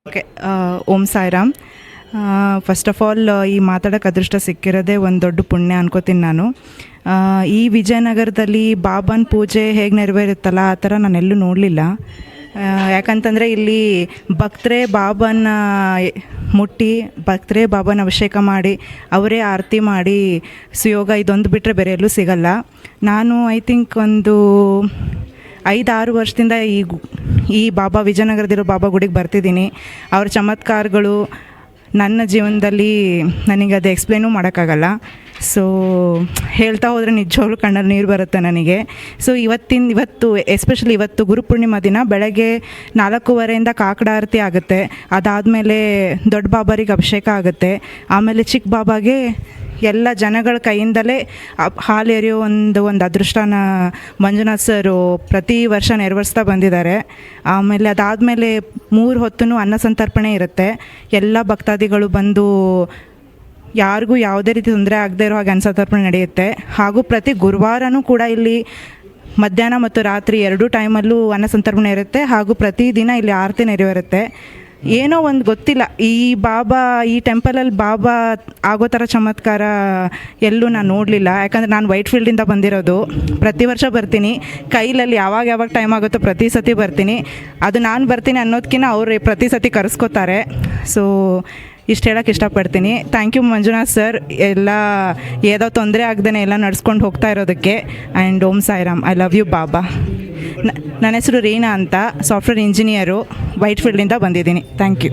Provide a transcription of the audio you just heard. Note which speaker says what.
Speaker 1: Okay. Om Sairam. First of all ಈ ಮಾತಾಡೋಕ್ಕೆ ಅದೃಷ್ಟ ಸಿಕ್ಕಿರೋದೇ ಒಂದು ದೊಡ್ಡ ಪುಣ್ಯ ಅನ್ಕೋತೀನಿ ನಾನು. ಈ ವಿಜಯನಗರದಲ್ಲಿ ಬಾಬಾನ ಪೂಜೆ ಹೇಗೆ ನೆರವೇರುತ್ತಲ್ಲ ಆ ಥರ ನಾನೆಲ್ಲೂ ನೋಡಲಿಲ್ಲ. ಯಾಕಂತಂದರೆ ಇಲ್ಲಿ ಭಕ್ತರೇ ಬಾಬಾನ ಮುಟ್ಟಿ ಭಕ್ತರೇ ಬಾಬಾನ ಅಭಿಷೇಕ ಮಾಡಿ ಅವರೇ ಆರತಿ ಮಾಡಿ ಸುಯೋಗ ಇದೊಂದು ಬಿಟ್ಟರೆ ಬೇರೆ ಎಲ್ಲೂ ಸಿಗಲ್ಲ. ನಾನು ಐ ಥಿಂಕ್ ಒಂದು 5-6 ವರ್ಷದಿಂದ ಈ ಬಾಬಾ ವಿಜಯನಗರದಿರೋ ಬಾಬಾ ಗುಡಿಗೆ ಬರ್ತಿದ್ದೀನಿ. ಅವ್ರ ಚಮತ್ಕಾರಗಳು ನನ್ನ ಜೀವನದಲ್ಲಿ ನನಗೆ ಅದು ಎಕ್ಸ್ಪ್ಲೇನೂ ಮಾಡೋಕ್ಕಾಗಲ್ಲ. ಸೊ ಹೇಳ್ತಾ ಹೋದರೆ ನಿಜವಾಗ್ಲೂ ಕಣ್ಣಲ್ಲಿ ನೀರು ಬರುತ್ತೆ ನನಗೆ. ಸೊ ಇವತ್ತು ಎಸ್ಪೆಷಲಿ ಇವತ್ತು ಗುರುಪೂರ್ಣಿಮಾ ದಿನ ಬೆಳಗ್ಗೆ 4:15 ಕಾಕಡ ಆರತಿ ಆಗುತ್ತೆ. ಅದಾದಮೇಲೆ ದೊಡ್ಡ ಬಾಬಾರಿಗೆ ಅಭಿಷೇಕ ಆಗುತ್ತೆ. ಆಮೇಲೆ ಚಿಕ್ಕ ಬಾಬಾಗೆ ಎಲ್ಲ ಜನಗಳ ಕೈಯಿಂದಲೇ ಹಾಲು ಎರೆಯೋ ಒಂದು ಅದೃಷ್ಟನ ಮಂಜುನಾಥ್ ಸರು ಪ್ರತಿ ವರ್ಷ ನೆರವೇರಿಸ್ತಾ ಬಂದಿದ್ದಾರೆ. ಆಮೇಲೆ ಅದಾದಮೇಲೆ 3 ಹೊತ್ತೂ ಅನ್ನ ಸಂತರ್ಪಣೆ ಇರುತ್ತೆ. ಎಲ್ಲ ಭಕ್ತಾದಿಗಳು ಬಂದು ಯಾರಿಗೂ ಯಾವುದೇ ರೀತಿ ತೊಂದರೆ ಆಗದೆ ಇರೋ ಹಾಗೆ ಅನ್ನ ಸಂತರ್ಪಣೆ ನಡೆಯುತ್ತೆ. ಹಾಗೂ ಪ್ರತಿ ಗುರುವಾರನೂ ಕೂಡ ಇಲ್ಲಿ ಮಧ್ಯಾಹ್ನ ಮತ್ತು ರಾತ್ರಿ 2 ಟೈಮಲ್ಲೂ ಅನ್ನ ಸಂತರ್ಪಣೆ ಇರುತ್ತೆ. ಹಾಗೂ ಪ್ರತಿದಿನ ಇಲ್ಲಿ ಆರತಿ ನೆರವೇರುತ್ತೆ. ಏನೋ ಒಂದು ಗೊತ್ತಿಲ್ಲ, ಈ ಬಾಬಾ ಈ ಟೆಂಪಲಲ್ಲಿ ಬಾಬಾ ಆಗೋ ಥರ ಚಮತ್ಕಾರ ಎಲ್ಲೂ ನಾನು ನೋಡಲಿಲ್ಲ. ಯಾಕಂದರೆ ನಾನು ವೈಟ್ ಫೀಲ್ಡಿಂದ ಬಂದಿರೋದು. ಪ್ರತಿ ವರ್ಷ ಬರ್ತೀನಿ, ಕೈಲಲ್ಲಿ ಯಾವಾಗ ಟೈಮ್ ಆಗುತ್ತೋ ಪ್ರತಿ ಸತಿ ಬರ್ತೀನಿ. ಅದು ನಾನು ಬರ್ತೀನಿ ಅನ್ನೋದಕ್ಕಿಂತ ಅವರು ಪ್ರತಿ ಸತಿ ಕರೆಸ್ಕೋತಾರೆ. ಸೊ ಇಷ್ಟು ಹೇಳೋಕ್ಕೆ ಇಷ್ಟಪಡ್ತೀನಿ. ಥ್ಯಾಂಕ್ ಯು ಮಂಜುನಾಥ್ ಸರ್, ಎಲ್ಲ ಏನೋ ತೊಂದರೆ ಆಗ್ದೇ ಎಲ್ಲ ನಡ್ಸ್ಕೊಂಡು ಹೋಗ್ತಾ ಇರೋದಕ್ಕೆ. And Om Sairam. I love you Baba. ನನ್ನ ಹೆಸರು ರೀನಾ ಅಂತ, ಸಾಫ್ಟ್ವೇರ್ ಇಂಜಿನಿಯರು, ವೈಟ್ ಫೀಲ್ಡಿಂದ ಬಂದಿದ್ದೀನಿ. Thank you.